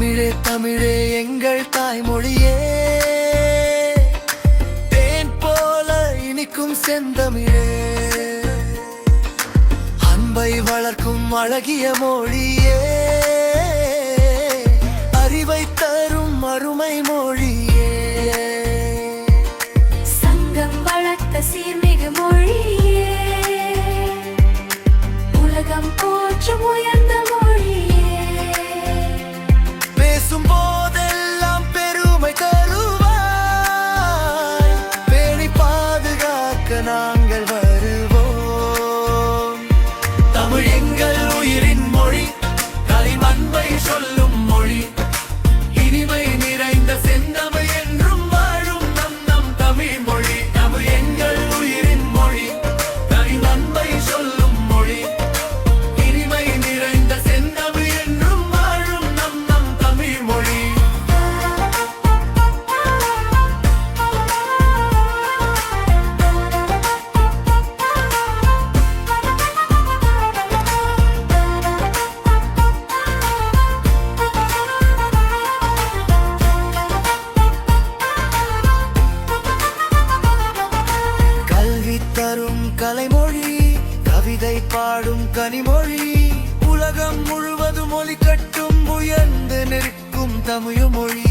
தமிழே தமிழே எங்கள் தாய்மொழியே, தேன் போல இனிக்கும் செந்தமிழே, அன்பை வளர்க்கும் அழகிய மொழியே, அறிவை தரும் அருமை மொழியே, சங்கம் வளர்த்த சீர்மிகு மொழியே, உலகம் போற்றும் உயர்ந்த மொழியே, பேசும் போதெல்லாம் பெருமை தருவாய், பேணி பாதுகாக்க நாங்கள் வருவோம். தமிழ் எங்கள் உயிரின் மொழி, கலின் அன்பை சொல்லும் மொழி, இனிமை நிறைந்த செந்தமிழ் என்றும் வாழும் நம் தமிழ் மொழி. தமிழ் எங்கள் உயிரின் மொழி, கலின் அன்பை சொல்லும் மொழி, இனிமை நிறைந்த செந்தமிழ் என்றும் வாழும் நம் தமிழ் மொழி. கல்வி தரும் கலைமொழி, கவிதை பாடும் கனிமொழி, உலகம் முழுவதும் ஒலி கட்டும் உயர்ந்து நிற்கும் தமிழ் மொழி.